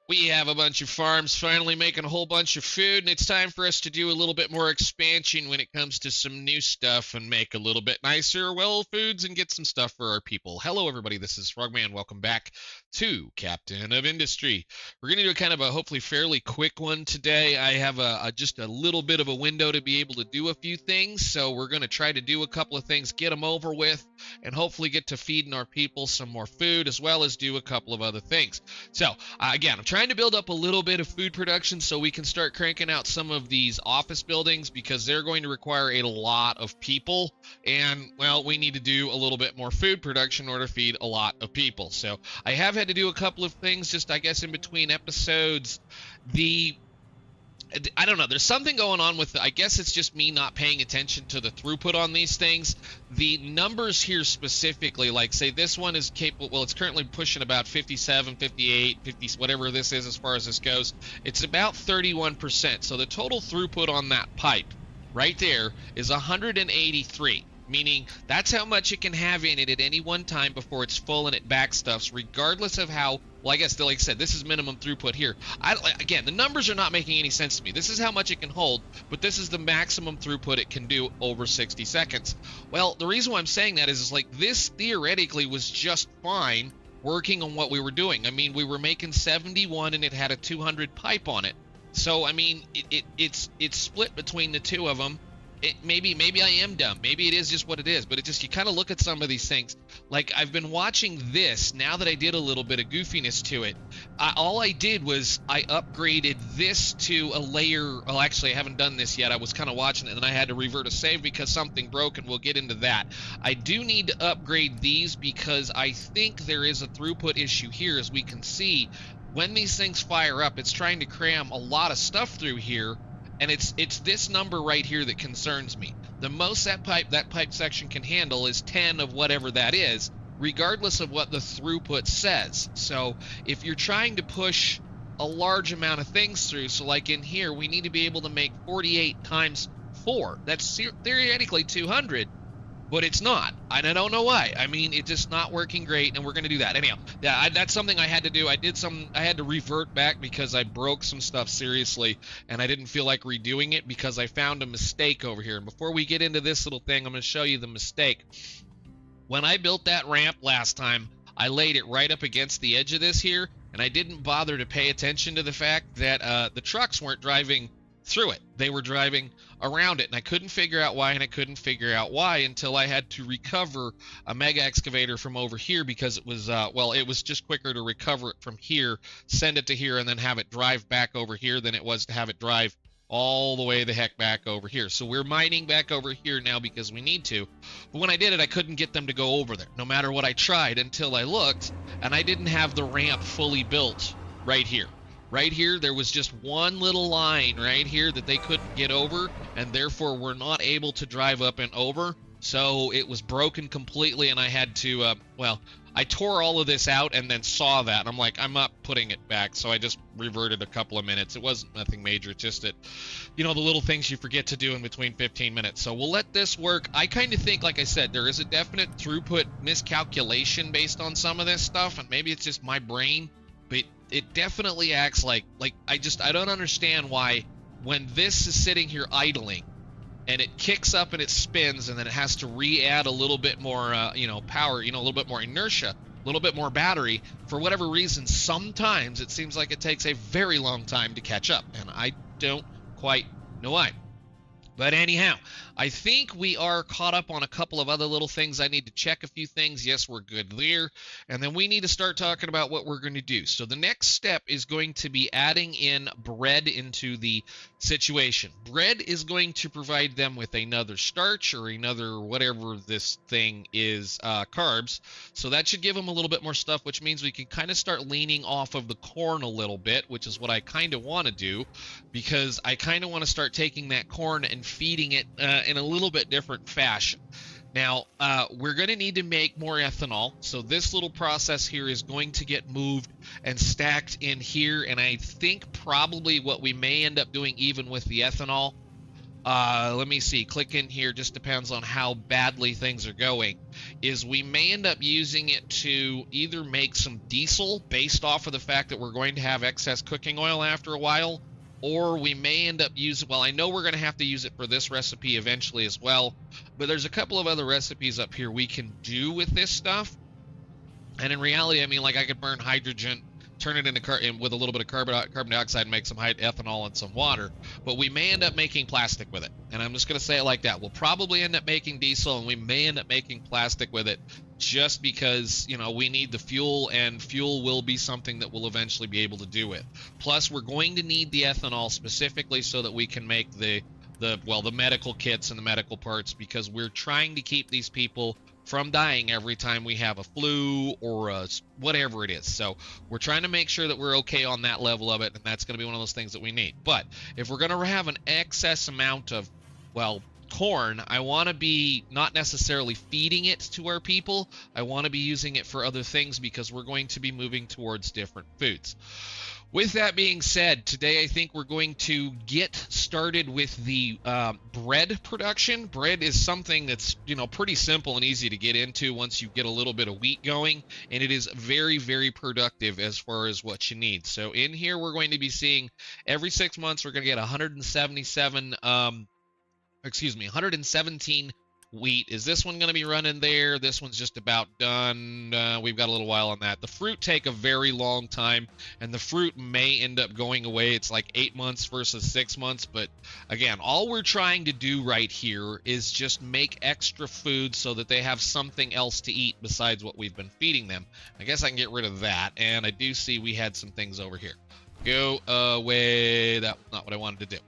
We have a bunch of farms finally making a whole bunch of food, and it's time for us to do a little bit more expansion when it comes to some new stuff and make a little bit nicer, well, foods and get some stuff for our people. Hello, everybody. This is Frogman. Welcome back to Captain of Industry. We're going to do a kind of a hopefully fairly quick one today. I have just a little bit of a window to be able to do a few things, so we're going to try to do a couple of things, get them over with, and hopefully get to feeding our people some more food, as well as do a couple of other things. So, again, I'm trying to build up a little bit of food production so we can start cranking out some of these office buildings because they're going to require a lot of people, and, well, we need to do a little bit more food production in order to feed a lot of people. So I have had to do a couple of things just, I guess, in between episodes. I don't know. There's something going on with, I guess it's just me not paying attention to the throughput on these things. The numbers here specifically, like say this one is capable, well, it's currently pushing about 57, 58, 50, whatever this is as far as this goes. It's about 31%. So the total throughput on that pipe right there is 183. Meaning that's how much it can have in it at any one time before it's full and it backstuffs, regardless of how, well, I guess, like I said, this is minimum throughput here. Again, the numbers are not making any sense to me. This is how much it can hold, but this is the maximum throughput it can do over 60 seconds. Well, the reason why I'm saying that is like this theoretically was just fine working on what we were doing. I mean, we were making 71 and it had a 200 pipe on it. So, I mean, it's split between the two of them. Maybe I am dumb. Maybe it is just what it is. But it just, you kind of look at some of these things. Like I've been watching this now that I did a little bit of goofiness to it. All I did was I upgraded this to a layer. Well, actually, I haven't done this yet. I was kind of watching it and I had to revert a save because something broke, and we'll get into that. I do need to upgrade these because I think there is a throughput issue here. As we can see, when these things fire up, it's trying to cram a lot of stuff through here. And it's this number right here that concerns me. The most that pipe section can handle is 10 of whatever that is, regardless of what the throughput says. So if you're trying to push a large amount of things through, so like in here, we need to be able to make 48 times 4. That's theoretically 200. But it's not, and I don't know why. I mean, it's just not working great, and we're going to do that. Anyhow, yeah, that's something I had to do. I had to revert back because I broke some stuff seriously, and I didn't feel like redoing it because I found a mistake over here. And before we get into this little thing, I'm going to show you the mistake. When I built that ramp last time, I laid it right up against the edge of this here, and I didn't bother to pay attention to the fact that the trucks weren't driving through it. They were driving around it, and I couldn't figure out why, until I had to recover a mega excavator from over here because it was it was just quicker to recover it from here, send it to here, and then have it drive back over here than it was to have it drive all the way the heck back over here. So we're mining back over here now because we need to, but when I did it, I couldn't get them to go over there no matter what I tried until I looked, and I didn't have the ramp fully built right here. Right here, there was just one little line right here that they couldn't get over, and therefore were not able to drive up and over. So it was broken completely, and I had to, I tore all of this out and then saw that. And I'm like, I'm not putting it back. So I just reverted a couple of minutes. It wasn't nothing major. It's just that, the little things you forget to do in between 15 minutes. So we'll let this work. I kind of think, like I said, there is a definite throughput miscalculation based on some of this stuff, and maybe it's just my brain, but it definitely acts like I don't understand why when this is sitting here idling and it kicks up and it spins and then it has to re-add a little bit more power, a little bit more inertia, a little bit more battery, for whatever reason, sometimes it seems like it takes a very long time to catch up, and I don't quite know why. But anyhow, I think we are caught up on a couple of other little things. I need to check a few things. Yes, we're good there. And then we need to start talking about what we're going to do. So the next step is going to be adding in bread into the situation. Bread is going to provide them with another starch or another whatever this thing is, carbs. So that should give them a little bit more stuff, which means we can kind of start leaning off of the corn a little bit, which is what I kind of want to do, because I kind of want to start taking that corn and feeding it in a little bit different fashion. Now, we're going to need to make more ethanol, so this little process here is going to get moved and stacked in here, and I think probably what we may end up doing even with the ethanol, let me see, click in here, just depends on how badly things are going, is we may end up using it to either make some diesel based off of the fact that we're going to have excess cooking oil after a while, or we may end up using, well, I know we're going to have to use it for this recipe eventually as well, but there's a couple of other recipes up here we can do with this stuff. And in reality, I mean, like I could burn hydrogen, turn it into with a little bit of carbon dioxide, and make some ethanol and some water, but we may end up making plastic with it. And I'm just going to say it like that. We'll probably end up making diesel, and we may end up making plastic with it, just because, you know, we need the fuel, and fuel will be something that we'll eventually be able to do with. Plus, we're going to need the ethanol specifically so that we can make the medical kits and the medical parts, because we're trying to keep these people from dying every time we have a flu or whatever it is. So we're trying to make sure that we're okay on that level of it, and that's going to be one of those things that we need. But if we're going to have an excess amount of, well, corn, I want to be not necessarily feeding it to our people. I want to be using it for other things, because we're going to be moving towards different foods. With that being said, today I think we're going to get started with the bread production. Bread is something that's, you know, pretty simple and easy to get into once you get a little bit of wheat going, and it is very, very productive as far as what you need. So in here we're going to be seeing every 6 months we're going to get 117 wheat. Is this one going to be running there? This one's just about done. We've got a little while on that. The fruit take a very long time, and the fruit may end up going away. It's like 8 months versus 6 months. But again, all we're trying to do right here is just make extra food so that they have something else to eat besides what we've been feeding them. I guess I can get rid of that. And I do see we had some things over here. Go away. That's not what I wanted to do.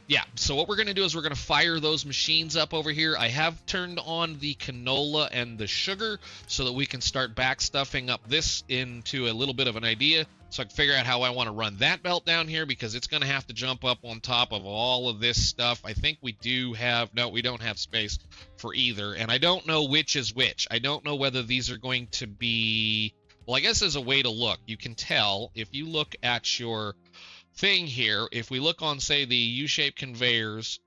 Yeah, so what we're going to do is we're going to fire those machines up over here. I have turned on the canola and the sugar so that we can start back stuffing up this into a little bit of an idea, so I can figure out how I want to run that belt down here, because it's going to have to jump up on top of all of this stuff. I think we do have, no, we don't have space for either, and I don't know which is which. I don't know whether these are going to be, well, I guess there's a way to look. You can tell if you look at your thing here. If we look on, say, the U-shaped conveyors,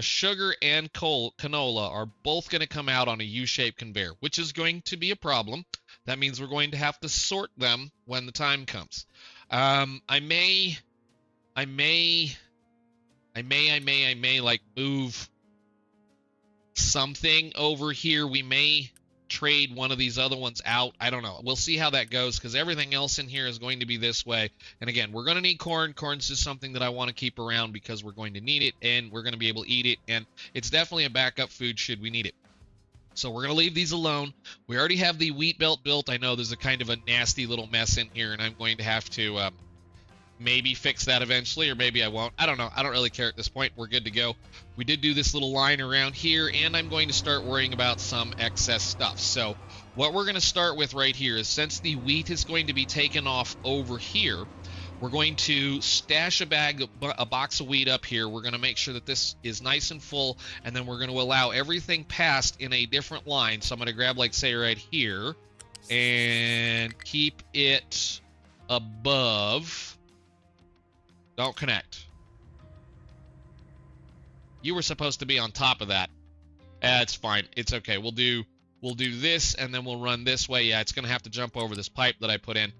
sugar and canola are both going to come out on a U-shaped conveyor, which is going to be a problem. That means we're going to have to sort them when the time comes. I may like move something over here. We may trade one of these other ones out. I don't know. We'll see how that goes, because everything else in here is going to be this way. And again, we're going to need corn. Corn's just something that I want to keep around because we're going to need it, and we're going to be able to eat it, and it's definitely a backup food should we need it. So we're going to leave these alone. We already have the wheat belt built. I know there's a kind of a nasty little mess in here, and I'm going to have to maybe fix that eventually, or maybe I won't. I don't know. I don't really care at this point. We're good to go. We did do this little line around here, and I'm going to start worrying about some excess stuff. So what we're going to start with right here is, since the wheat is going to be taken off over here, we're going to stash a box of wheat up here. We're going to make sure that this is nice and full, and then we're going to allow everything past in a different line. So I'm going to grab, like, say, right here, and keep it above. Don't connect. You were supposed to be on top of that. It's fine. It's okay. We'll do this, and then we'll run this way. Yeah, it's going to have to jump over this pipe that I put in.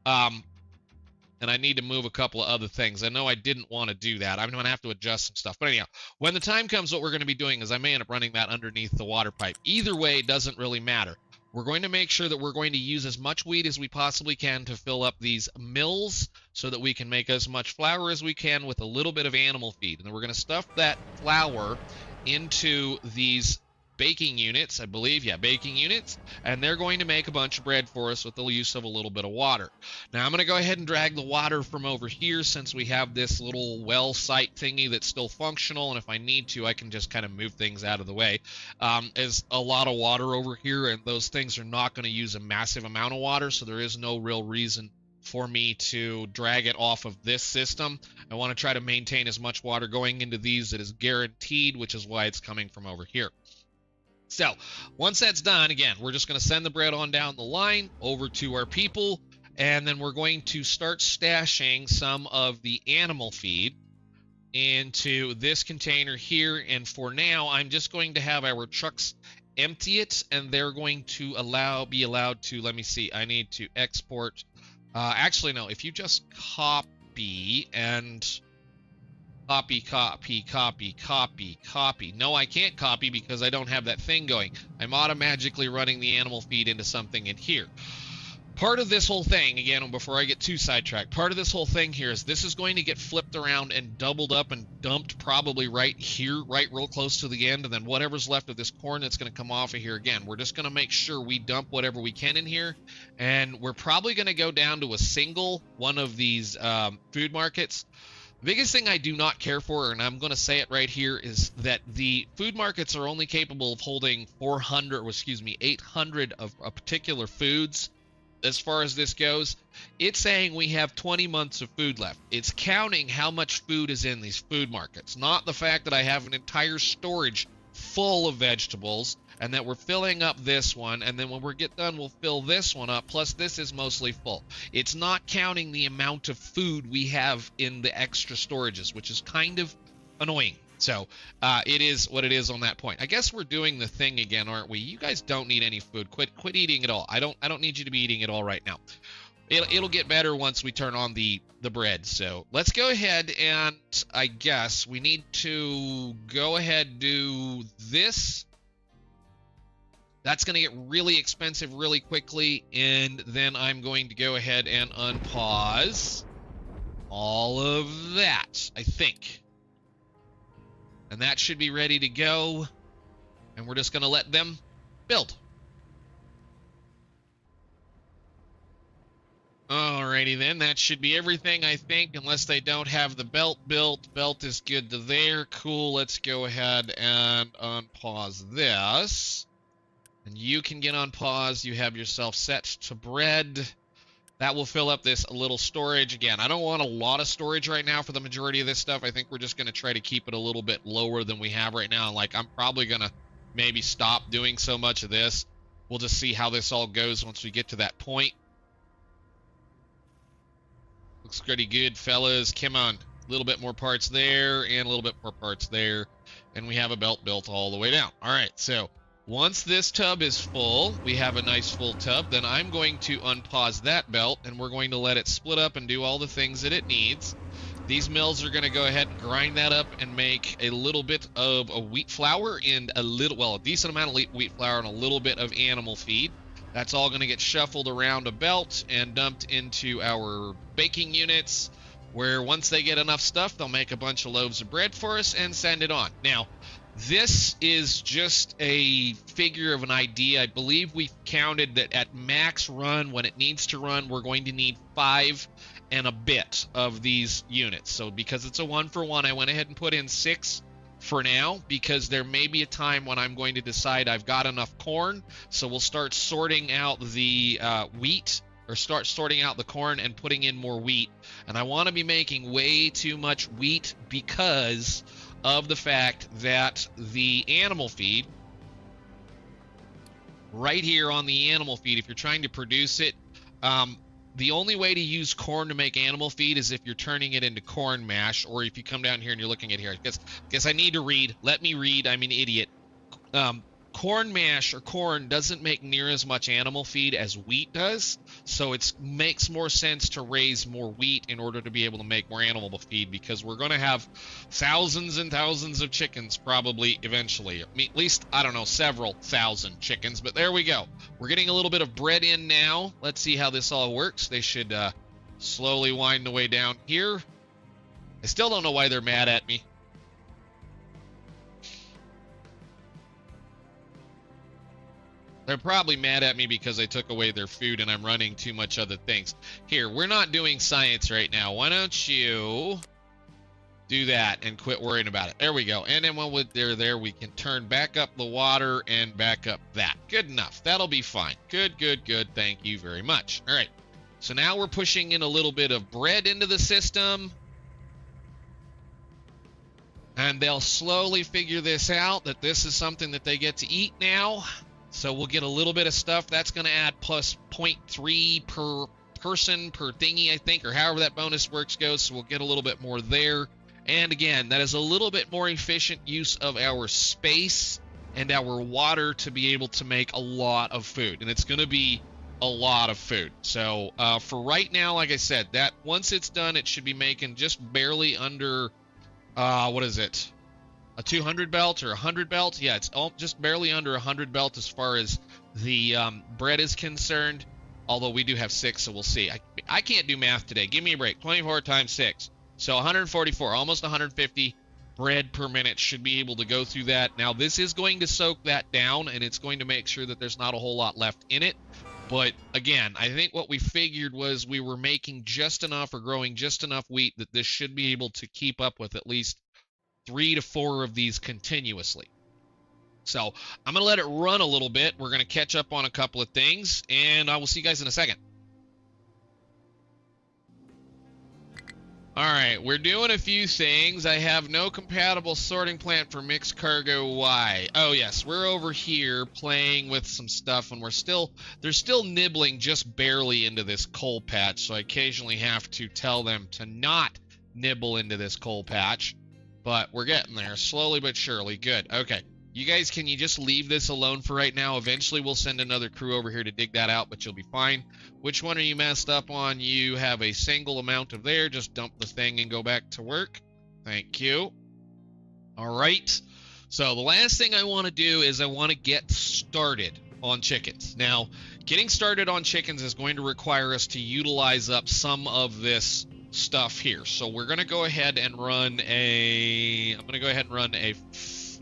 And I need to move a couple of other things. I know I didn't want to do that. I'm going to have to adjust some stuff. But anyhow, when the time comes, what we're going to be doing is I may end up running that underneath the water pipe. Either way, it doesn't really matter. We're going to make sure that we're going to use as much wheat as we possibly can to fill up these mills so that we can make as much flour as we can with a little bit of animal feed. And then we're going to stuff that flour into these baking units, I believe. Yeah, baking units. And they're going to make a bunch of bread for us with the use of a little bit of water. Now, I'm going to go ahead and drag the water from over here, since we have this little well site thingy that's still functional. And if I need to, I can just kind of move things out of the way. There's a lot of water over here, and those things are not going to use a massive amount of water, so there is no real reason for me to drag it off of this system. I want to try to maintain as much water going into these that is guaranteed, which is why it's coming from over here. So once that's done, again, we're just going to send the bread on down the line over to our people, and then we're going to start stashing some of the animal feed into this container here. And for now, I'm just going to have our trucks empty it, and they're going to be allowed to, let me see, I need to export. Actually, no, if you just copy and copy. No, I can't copy because I don't have that thing going. I'm automatically running the animal feed into something in here. Part of this whole thing, again, before I get too sidetracked, part of this whole thing here is this is going to get flipped around and doubled up and dumped probably right here, right real close to the end, and then whatever's left of this corn that's going to come off of here, again, we're just going to make sure we dump whatever we can in here, and we're probably going to go down to a single one of these food markets. The biggest thing I do not care for, and I'm going to say it right here, is that the food markets are only capable of holding 800 of particular foods. As far as this goes, it's saying we have 20 months of food left. It's counting how much food is in these food markets, not the fact that I have an entire storage full of vegetables and that we're filling up this one, and then when we get done, we'll fill this one up, plus this is mostly full. It's not counting the amount of food we have in the extra storages, which is kind of annoying. So it is what it is on that point. I guess we're doing the thing again, aren't we? You guys don't need any food. Quit eating it all. I don't need you to be eating it all right now. It'll get better once we turn on the bread. So let's go ahead, and I guess we need to go ahead and do this. That's going to get really expensive really quickly, and then I'm going to go ahead and unpause all of that, I think. And that should be ready to go. And we're just going to let them build. Alrighty then, that should be everything, I think, unless they don't have the belt built. Belt is good to there. Cool, let's go ahead and unpause this. And you can get on pause. You have yourself set to bread. That will fill up this little storage. Again, I don't want a lot of storage right now for the majority of this stuff. I think we're just going to try to keep it a little bit lower than we have right now. Like, I'm probably going to maybe stop doing so much of this. We'll just see how this all goes once we get to that point. Looks pretty good, fellas. Come on. A little bit more parts there and a little bit more parts there. And we have a belt built all the way down. All right, so once this tub is full, we have a nice full tub, then I'm going to unpause that belt, and we're going to let it split up and do all the things that it needs. These mills are going to go ahead and grind that up and make a little bit of a wheat flour and a decent amount of wheat flour and a little bit of animal feed. That's all going to get shuffled around a belt and dumped into our baking units, where once they get enough stuff, they'll make a bunch of loaves of bread for us and send it on. Now, this is just a figure of an idea. I believe we counted that at max run, when it needs to run, we're going to need 5 and a bit of these units. So because it's a 1-for-1, I went ahead and put in 6 for now, because there may be a time when I'm going to decide I've got enough corn. So we'll start sorting out the wheat, or start sorting out the corn and putting in more wheat. And I want to be making way too much wheat because of the fact that the animal feed, right here on the animal feed, if you're trying to produce it, the only way to use corn to make animal feed is if you're turning it into corn mash, or if you come down here and you're looking at here. I guess I need to read. Let me read. I'm an idiot. Corn mash, or corn, doesn't make near as much animal feed as wheat does, so it makes more sense to raise more wheat in order to be able to make more animal feed, because we're going to have thousands and thousands of chickens probably eventually. I mean, at least, I don't know, several thousand chickens, but there we go. We're getting a little bit of bread in now. Let's see how this all works. They should slowly wind the way down here. I still don't know why they're mad at me. They're probably mad at me because I took away their food and I'm running too much other things. Here, we're not doing science right now. Why don't you do that and quit worrying about it? There we go. And then when they're there, we can turn back up the water and back up that. Good enough. That'll be fine. Good, good, good. Thank you very much. All right. So now we're pushing in a little bit of bread into the system. And they'll slowly figure this out, that this is something that they get to eat now. So we'll get a little bit of stuff. That's going to add plus 0.3 per person per thingy, I think, or however that bonus works goes. So we'll get a little bit more there. And again, that is a little bit more efficient use of our space. and our water to be able to make a lot of food. And it's going to be a lot of food. So for right now, like I said, that once it's done, it should be making just barely under, what is it? A 200 belt or 100 belt? Yeah, it's just barely under 100 belt as far as the bread is concerned. Although we do have 6, so we'll see. I can't do math today. Give me a break. 24 times 6. So 144, almost 150 bread per minute should be able to go through that. Now, this is going to soak that down, and it's going to make sure that there's not a whole lot left in it. But, again, I think what we figured was we were making just enough or growing just enough wheat that this should be able to keep up with at least 3 to 4 of these continuously. So I'm going to let it run a little bit. We're going to catch up on a couple of things, and I will see you guys in a second. All right, we're doing a few things. I have no compatible sorting plant for mixed cargo Y. Oh, yes, we're over here playing with some stuff, and they're still nibbling just barely into this coal patch, so I occasionally have to tell them to not nibble into this coal patch. But we're getting there, slowly but surely. Good. Okay. You guys, can you just leave this alone for right now? Eventually, we'll send another crew over here to dig that out, but you'll be fine. Which one are you messed up on? You have a single amount of there. Just dump the thing and go back to work. Thank you. All right. So the last thing I want to do is I want to get started on chickens. Now, getting started on chickens is going to require us to utilize up some of this stuff here. So we're going to go ahead and run a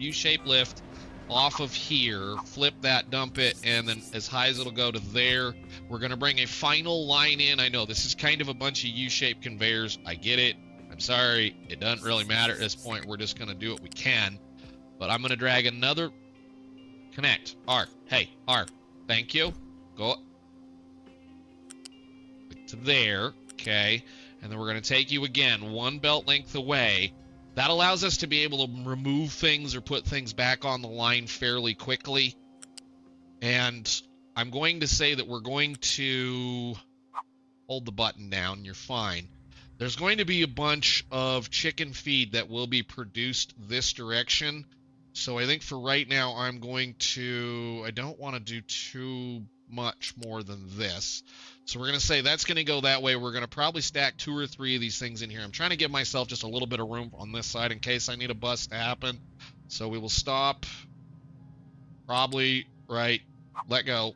U-shaped lift off of here, flip that, dump it, and then as high as it'll go to there. We're going to bring a final line in. I know this is kind of a bunch of U-shaped conveyors. I get it. I'm sorry. It doesn't really matter at this point. We're just going to do what we can. But I'm going to drag another connect. R. Hey, R. Thank you. Go to there. Okay. And then we're going to take you again 1 belt length away. That allows us to be able to remove things or put things back on the line fairly quickly. And I'm going to say that we're going to hold the button down. You're fine. There's going to be a bunch of chicken feed that will be produced this direction. So I think for right now, I don't want to do too much more than this. So we're going to say that's going to go that way. We're going to probably stack 2 or 3 of these things in here. I'm trying to give myself just a little bit of room on this side in case I need a bust to happen. So we will stop probably right, let go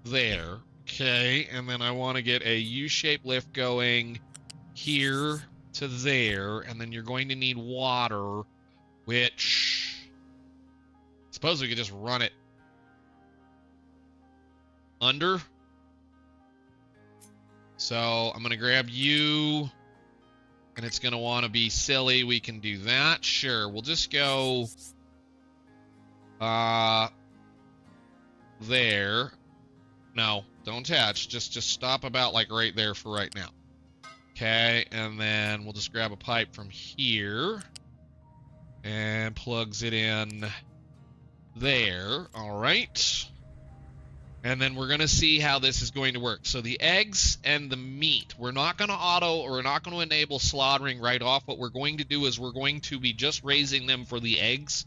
there. Okay, and then I want to get a U-shaped lift going here to there, and then you're going to need water, which I suppose we could just run it under. So I'm going to grab you, and it's going to want to be silly. We can do that. Sure. We'll just go there. No, don't touch. Just stop about like right there for right now. Okay, and then we'll just grab a pipe from here and plugs it in there. All right. And then we're going to see how this is going to work. So the eggs and the meat, we're not going to we're not going to enable slaughtering right off. What we're going to do is we're going to be just raising them for the eggs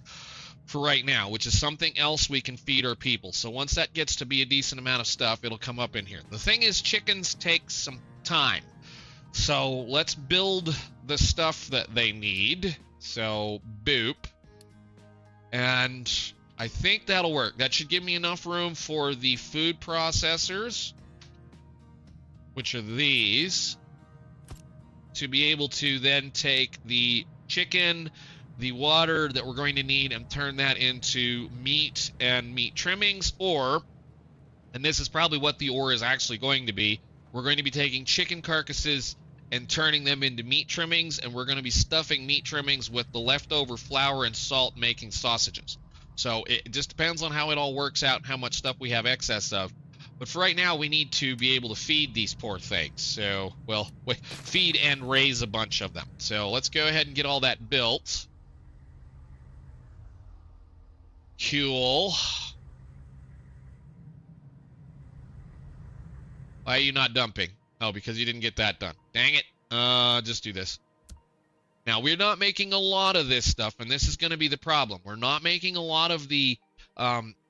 for right now, which is something else we can feed our people. So once that gets to be a decent amount of stuff, it'll come up in here. The thing is, chickens take some time. So let's build the stuff that they need. So boop. And I think that'll work. That should give me enough room for the food processors, which are these, to be able to then take the chicken, the water that we're going to need, and turn that into meat and meat trimmings, or, and this is probably what the ore is actually going to be, we're going to be taking chicken carcasses and turning them into meat trimmings, and we're going to be stuffing meat trimmings with the leftover flour and salt, making sausages. So it just depends on how it all works out and how much stuff we have excess of. But for right now, we need to be able to feed these poor things. So, well, feed and raise a bunch of them. So let's go ahead and get all that built. Cool. Why are you not dumping? Oh, because you didn't get that done. Dang it. Just do this. Now, we're not making a lot of this stuff, and this is going to be the problem. We're not making a lot of the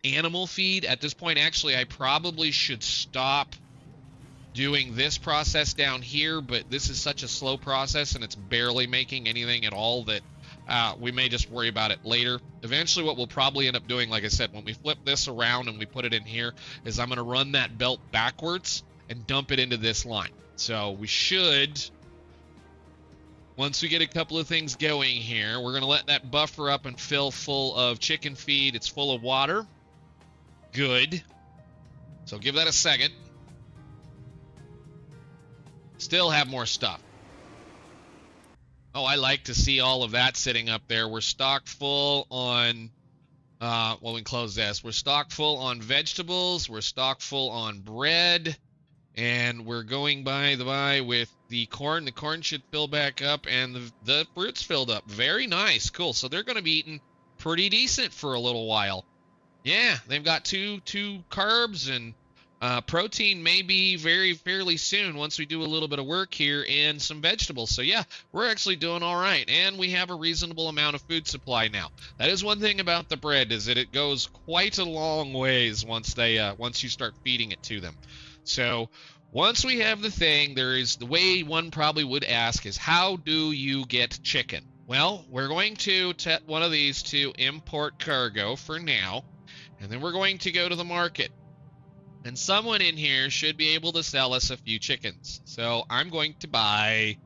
animal feed. At this point, actually, I probably should stop doing this process down here, but this is such a slow process and it's barely making anything at all that we may just worry about it later. Eventually, what we'll probably end up doing, like I said, when we flip this around and we put it in here, is I'm going to run that belt backwards and dump it into this line. So we should, once we get a couple of things going here, we're going to let that buffer up and fill full of chicken feed. It's full of water. Good. So give that a second. Still have more stuff. Oh, I like to see all of that sitting up there. We're stocked full on, well, we can close this. We're stocked full on vegetables. We're stocked full on bread. And we're going by the by with the corn. The corn should fill back up, and the fruit's filled up. Very nice. Cool. So they're going to be eating pretty decent for a little while. Yeah, they've got two carbs and protein maybe fairly soon once we do a little bit of work here and some vegetables. So yeah, we're actually doing all right, and we have a reasonable amount of food supply now. That is one thing about the bread, is that it goes quite a long ways once you start feeding it to them. So once we have the thing, there is the way one probably would ask is, how do you get chicken? Well, we're going to set one of these to import cargo for now, and then we're going to go to the market. And someone in here should be able to sell us a few chickens. So I'm going to buy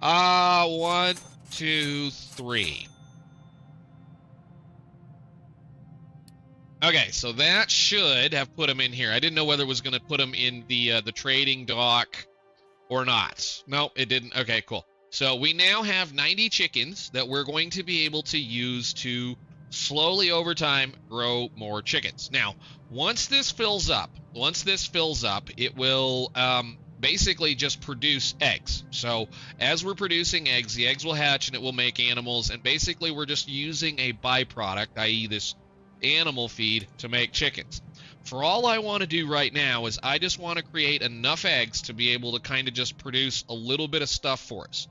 1, 2, 3. Okay, so that should have put them in here. I didn't know whether it was going to put them in the trading dock or not. No, it didn't. Okay, cool. So we now have 90 chickens that we're going to be able to use to slowly over time grow more chickens. Now, once this fills up, it will basically just produce eggs. So as we're producing eggs, the eggs will hatch and it will make animals, and basically we're just using a byproduct, i.e. this animal feed, to make chickens. For all I want to do right now is I just want to create enough eggs to be able to kind of just produce a little bit of stuff for us.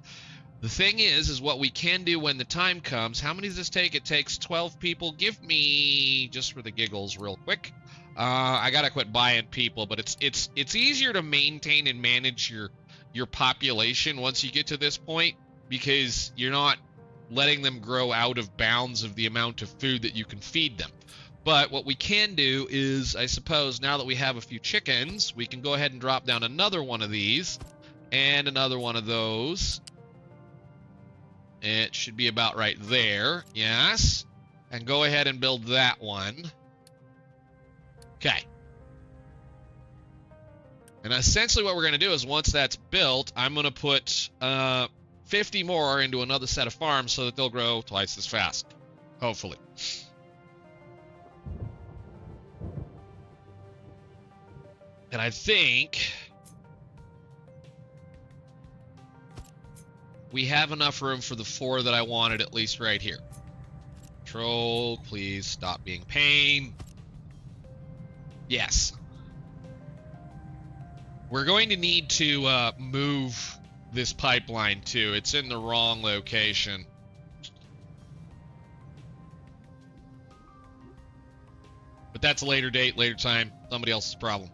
The thing is what we can do when the time comes. How many does this take? It takes 12 people. Give me, just for the giggles real quick, I gotta quit buying people, but it's easier to maintain and manage your population once you get to this point, because you're not letting them grow out of bounds of the amount of food that you can feed them. But what we can do is, I suppose, now that we have a few chickens, we can go ahead and drop down another one of these and another one of those. It should be about right there. Yes. And go ahead and build that one. Okay. And essentially what we're going to do is, once that's built, I'm going to put 50 more into another set of farms so that they'll grow twice as fast. Hopefully. And I think we have enough room for the 4 that I wanted, at least right here. Control, please stop being a pain. Yes. We're going to need to move this pipeline too. It's in the wrong location. But that's a later date, later time. Somebody else's problem.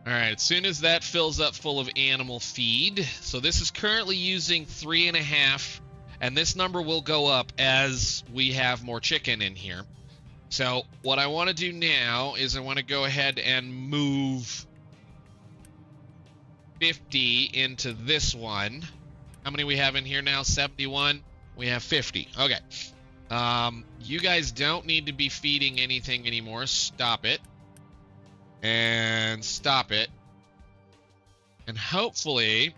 All right, as soon as that fills up full of animal feed, so this is currently using 3.5, and this number will go up as we have more chicken in here. So what I want to do now is I want to go ahead and move 50 into this one. How many we have in here now? 71. We have 50. Okay. You guys don't need to be feeding anything anymore. Stop it. And stop it. And hopefully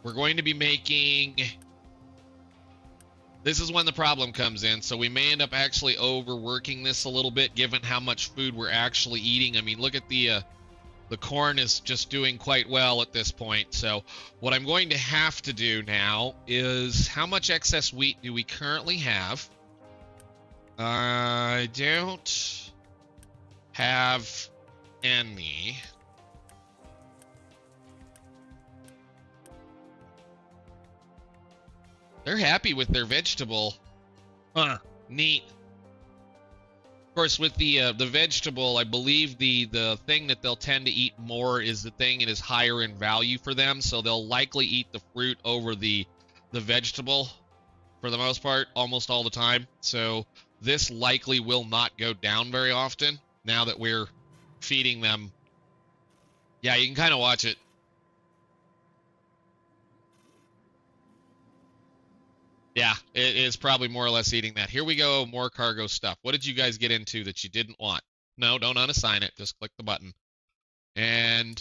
we're going to be making... This is when the problem comes in, so we may end up actually overworking this a little bit given how much food we're actually eating. I mean, look at the corn is just doing quite well at this point. So what I'm going to have to do now is, how much excess wheat do we currently have? I don't have any. They're happy with their vegetable. Huh. Neat. Of course, with the vegetable, I believe the thing that they'll tend to eat more is the thing that is higher in value for them. So they'll likely eat the fruit over the vegetable for the most part, almost all the time. So this likely will not go down very often now that we're feeding them. Yeah, you can kind of watch it. Yeah, it is probably more or less eating that. Here we go, more cargo stuff. What did you guys get into that you didn't want? No, don't unassign it. Just click the button. And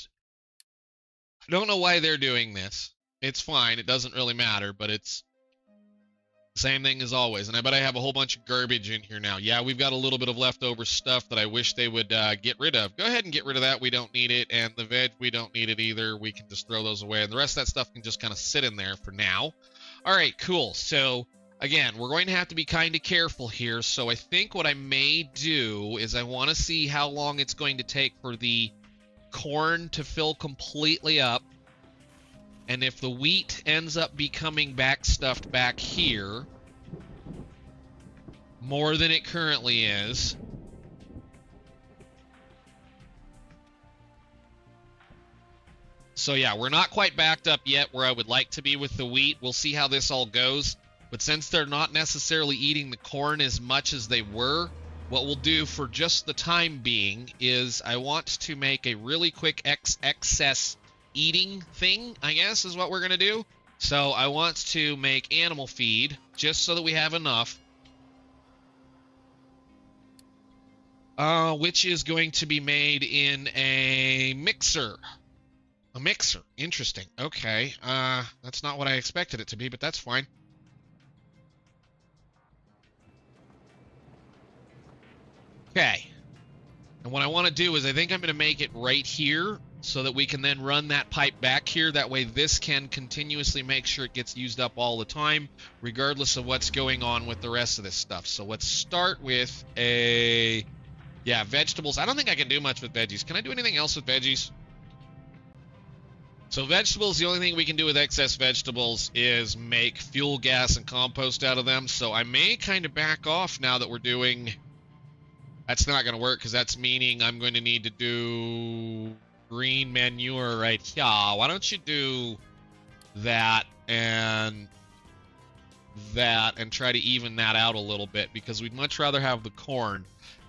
I don't know why they're doing this. It's fine. It doesn't really matter, but it's the same thing as always. And I bet I have a whole bunch of garbage in here now. Yeah, we've got a little bit of leftover stuff that I wish they would get rid of. Go ahead and get rid of that. We don't need it. And the veg, we don't need it either. We can just throw those away. And the rest of that stuff can just kind of sit in there for now. All right, cool. So, again, we're going to have to be kind of careful here. So I think what I may do is I want to see how long it's going to take for the corn to fill completely up. And if the wheat ends up becoming backstuffed back here more than it currently is, so yeah, we're not quite backed up yet where I would like to be with the wheat. We'll see how this all goes. But since they're not necessarily eating the corn as much as they were, what we'll do for just the time being is I want to make a really quick excess eating thing, I guess, is what we're going to do. So I want to make animal feed just so that we have enough. Which is going to be made in a mixer. A mixer. Interesting. Okay. That's not what I expected it to be, but that's fine. Okay. And what I want to do is I think I'm going to make it right here so that we can then run that pipe back here. That way this can continuously make sure it gets used up all the time, regardless of what's going on with the rest of this stuff. So let's start with yeah, vegetables. I don't think I can do much with veggies. Can I do anything else with veggies? So vegetables, the only thing we can do with excess vegetables is make fuel gas and compost out of them. So I may kind of back off now that we're doing... That's not going to work because that's meaning I'm going to need to do green manure right here. Why don't you do that and try to even that out a little bit, because we'd much rather have the corn.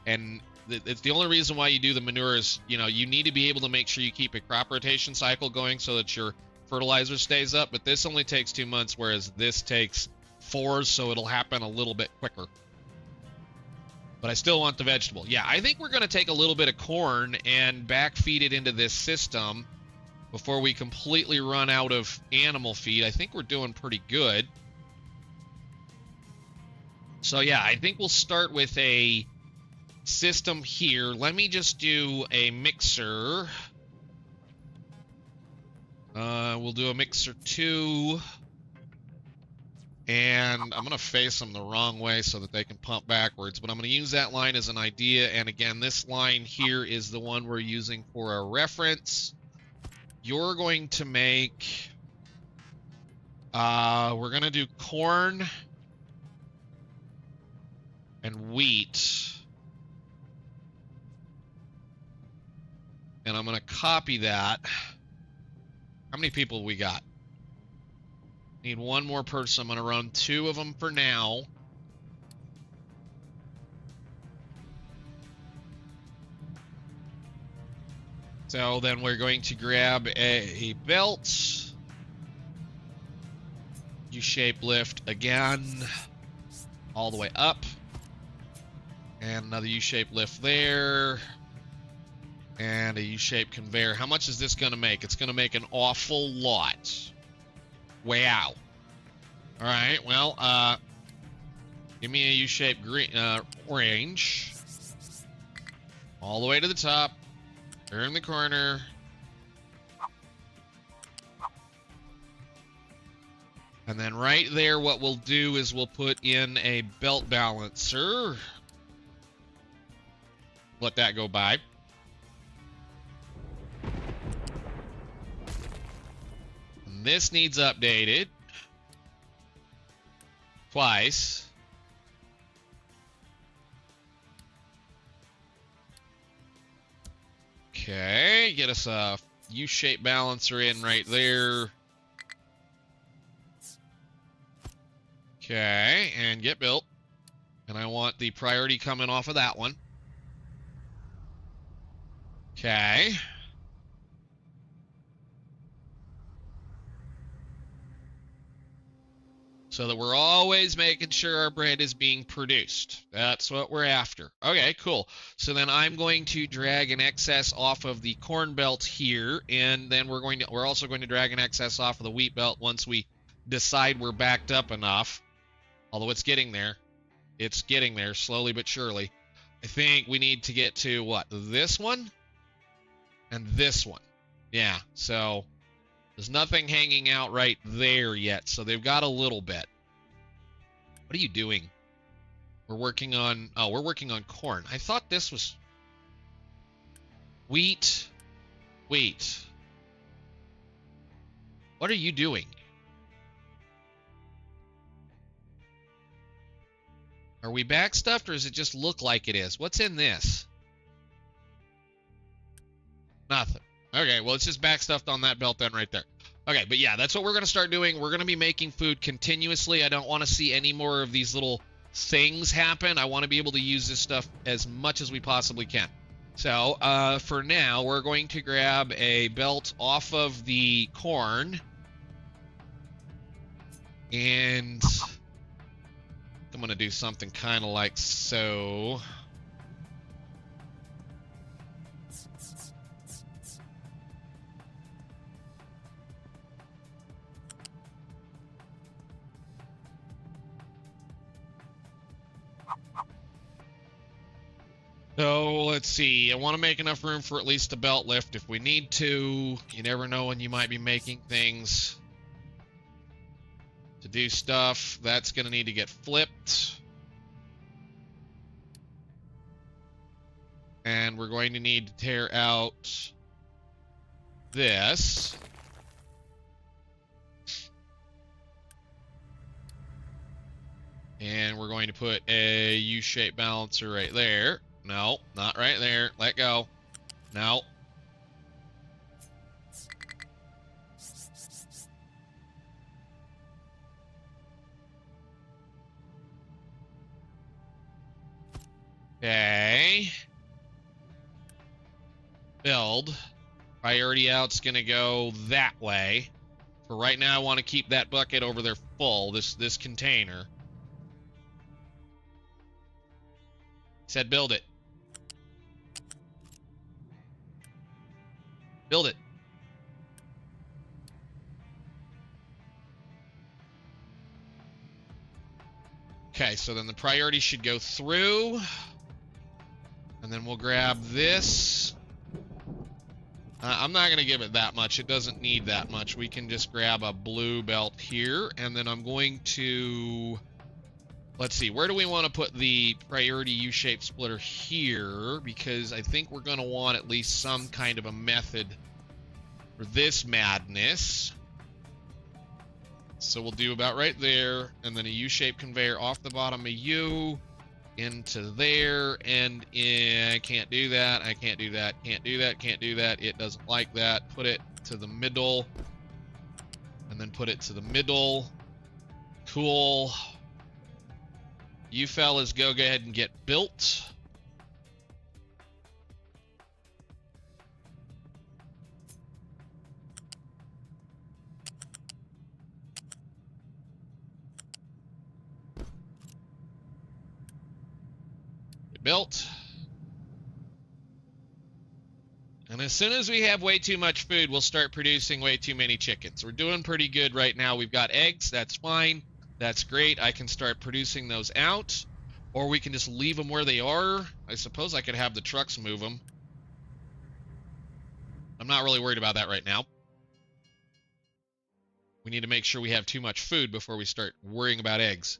And it's the only reason why you do the manure is, you know, you need to be able to make sure you keep a crop rotation cycle going so that your fertilizer stays up. But this only takes 2 months, whereas this takes 4, so it'll happen a little bit quicker. But I still want the vegetable. Yeah, I think we're going to take a little bit of corn and backfeed it into this system before we completely run out of animal feed. I think we're doing pretty good. So yeah, I think we'll start with a system here. Let me just do a mixer. We'll do a mixer 2. And I'm going to face them the wrong way so that they can pump backwards. But I'm going to use that line as an idea. And again, this line here is the one we're using for our reference. You're going to make... we're going to do corn and wheat. And I'm going to copy that. How many people we got? Need one more person. I'm going to run 2 of them for now. So then we're going to grab a belt. U-shape lift again. All the way up. And another U-shape lift there. And a U-shape conveyor. How much is this going to make? It's going to make an awful lot. Wow. All right, well, give me a U-shaped green orange. All the way to the top. Turn the corner. And then right there, what we'll do is we'll put in a belt balancer. Let that go by. This needs updated. twice. Okay, get us a U-shaped balancer in right there. Okay, and get built. And I want the priority coming off of that one. Okay. So that we're always making sure our bread is being produced. That's what we're after. Okay, cool. So then I'm going to drag an excess off of the corn belt here, and then we're also going to drag an excess off of the wheat belt once we decide we're backed up enough. Although it's getting there. It's getting there slowly but surely. I think we need to get to what? This one and this one. Yeah, so there's nothing hanging out right there yet, so they've got a little bit. What are you doing? We're working on corn. I thought this was wheat. Wheat. What are you doing? Are we backstuffed, or does it just look like it is? What's in this? Nothing. Okay, well, it's just backstuffed on that belt then right there. Okay, but yeah, that's what we're going to start doing. We're going to be making food continuously. I don't want to see any more of these little things happen. I want to be able to use this stuff as much as we possibly can. So, for now, we're going to grab a belt off of the corn. And I'm going to do something kind of like so. So let's see. I want to make enough room for at least a belt lift if we need to. You never know when you might be making things to do stuff. That's going to need to get flipped. And we're going to need to tear out this. And we're going to put a U-shaped balancer right there. No, not right there. Let go. No. Okay. Build. Priority out's gonna go that way. For right now, I want to keep that bucket over there full. This container. Said build it. Build it. Okay, so then the priority should go through. And then we'll grab this. I'm not going to give it that much. It doesn't need that much. We can just grab a blue belt here. And then I'm going to... Let's see, where do we want to put the priority U-shaped splitter here? Because I think we're going to want at least some kind of a method for this madness. So we'll do about right there, and then a U-shaped conveyor off the bottom of U into there, and I can't do that, I can't do that, can't do that, can't do that. It doesn't like that. Put it to the middle, and then put it to the middle. Cool. You fellas go ahead and get built. Get built. And as soon as we have way too much food, we'll start producing way too many chickens. We're doing pretty good right now. We've got eggs. That's fine. That's great. I can start producing those out, or we can just leave them where they are. I suppose I could have the trucks move them. I'm not really worried about that right now. We need to make sure we have too much food before we start worrying about eggs.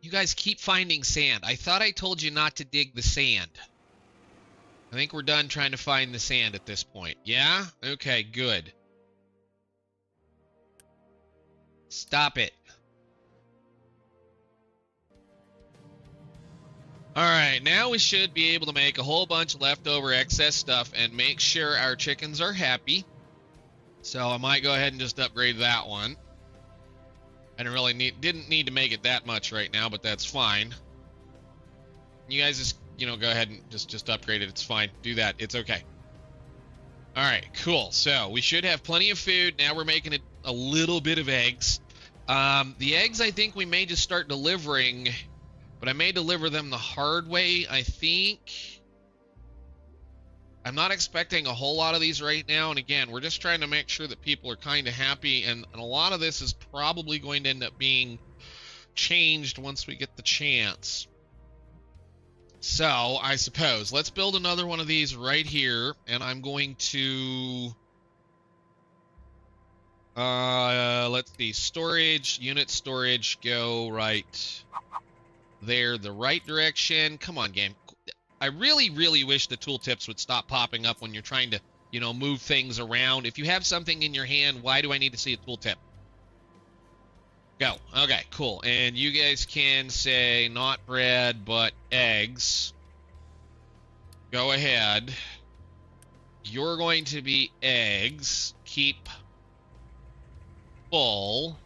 You guys keep finding sand. I thought I told you not to dig the sand. I think we're done trying to find the sand at this point. Yeah? Okay, good. Stop it. Alright, now we should be able to make a whole bunch of leftover excess stuff and make sure our chickens are happy. So I might go ahead and just upgrade that one. I didn't need to make it that much right now, but that's fine. You guys just, go ahead and just upgrade it. It's fine. Do that. It's okay. All right, cool. So we should have plenty of food. Now we're making it a little bit of eggs. The eggs, I think we may just start delivering, but I may deliver them the hard way, I think. I'm not expecting a whole lot of these right now. And again, we're just trying to make sure that people are kind of happy. And a lot of this is probably going to end up being changed once we get the chance. So I suppose let's build another one of these right here. And I'm going to, let's see, storage, unit storage, go right there, the right direction. Come on, game. I really, really wish the tooltips would stop popping up when you're trying to, move things around. If you have something in your hand, why do I need to see a tooltip? Go. Okay, cool. And you guys can say not bread, but eggs. Go ahead. You're going to be eggs. Keep full.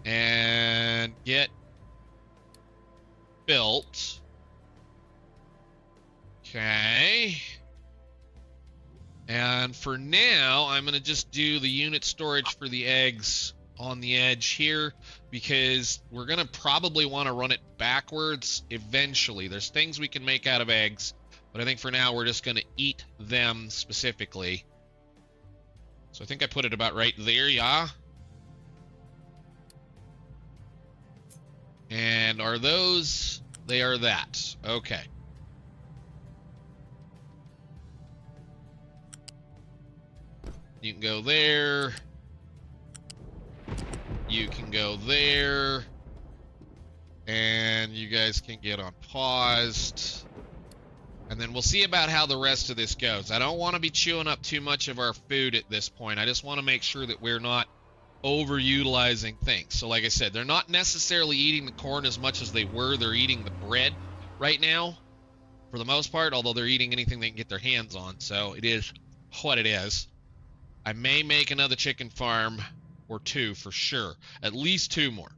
And get built. Okay. And for now, I'm going to just do the unit storage for the eggs on the edge here because we're going to probably want to run it backwards eventually. There's things we can make out of eggs, but I think for now we're just going to eat them specifically. So I think I put it about right there, yeah? And are those? They are that. Okay. You can go there. You can go there. And you guys can get on paused. And then we'll see about how the rest of this goes. I don't want to be chewing up too much of our food at this point. I just want to make sure that we're not overutilizing things. So like I said, they're not necessarily eating the corn as much as they were. They're eating the bread right now for the most part, although they're eating anything they can get their hands on. So it is what it is. I may make another chicken farm or two for sure. At least two more.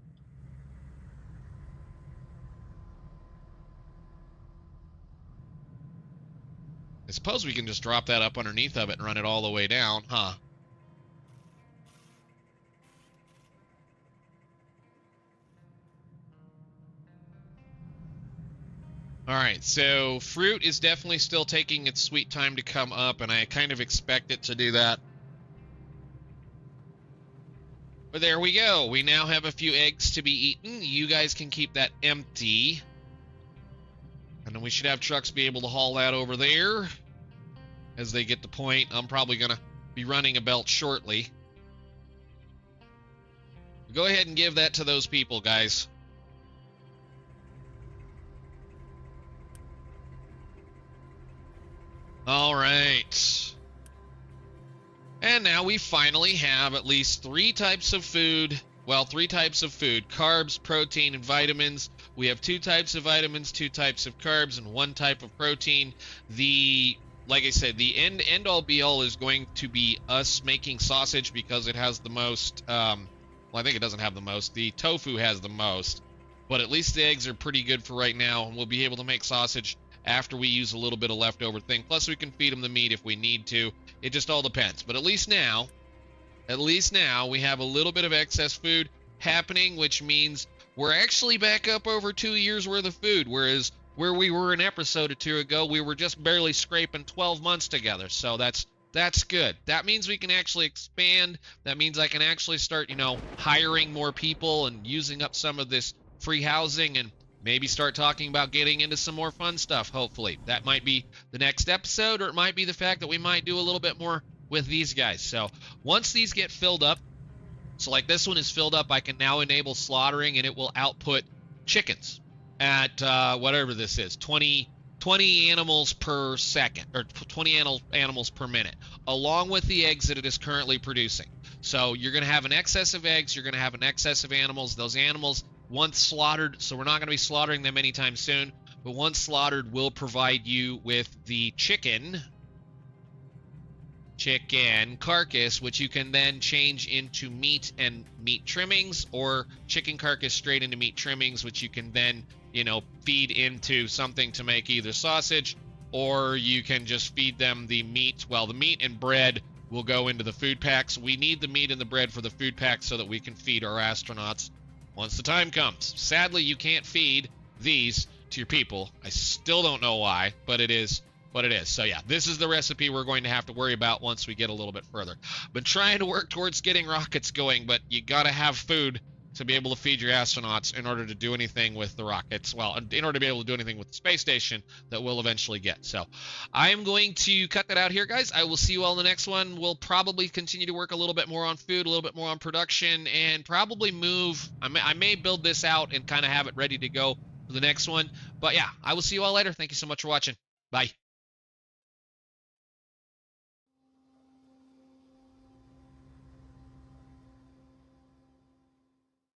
I suppose we can just drop that up underneath of it and run it all the way down, huh? All right, so fruit is definitely still taking its sweet time to come up, and I kind of expect it to do that. But there we go. We now have a few eggs to be eaten. You guys can keep that empty. And then we should have trucks be able to haul that over there. As they get the point, I'm probably going to be running a belt shortly. Go ahead and give that to those people, guys. All right. And now we finally have at least three types of food. Well, three types of food: carbs, protein, and vitamins. We have two types of vitamins, two types of carbs, and one type of protein. Like I said, the end all be all is going to be us making sausage because it has the most. Well, I think it doesn't have the most. The tofu has the most, but at least the eggs are pretty good for right now, and we'll be able to make sausage after we use a little bit of leftover thing. Plus, we can feed them the meat if we need to. It just all depends. But at least now we have a little bit of excess food happening, which means we're actually back up over 2 years worth of food, whereas where we were an episode or two ago, we were just barely scraping 12 months together. So that's good. That means we can actually expand. That means I can actually start, hiring more people and using up some of this free housing and maybe start talking about getting into some more fun stuff, hopefully. That might be the next episode, or it might be the fact that we might do a little bit more with these guys. So once these get filled up, so like this one is filled up, I can now enable slaughtering, and it will output chickens at whatever this is, 20 20 animals per second, or 20 animals per minute, along with the eggs that it is currently producing. So you're going to have an excess of eggs, you're going to have an excess of animals. Those animals, once slaughtered, so we're not going to be slaughtering them anytime soon, but once slaughtered, will provide you with the chicken carcass, which you can then change into meat and meat trimmings, or chicken carcass straight into meat trimmings, which you can then, you know, feed into something to make either sausage, or you can just feed them the meat. Well, the meat and bread will go into the food packs. We need the meat and the bread for the food packs so that we can feed our astronauts once the time comes. Sadly, you can't feed these to your people. I still don't know why, but it is what it is. So yeah, this is the recipe we're going to have to worry about once we get a little bit further. Been trying to work towards getting rockets going, but you got to have food to be able to feed your astronauts in order to do anything with the rockets. Well, in order to be able to do anything with the space station that we'll eventually get. So I am going to cut that out here, guys. I will see you all in the next one. We'll probably continue to work a little bit more on food, a little bit more on production, and probably move. I may build this out and kind of have it ready to go for the next one. But yeah, I will see you all later. Thank you so much for watching. Bye.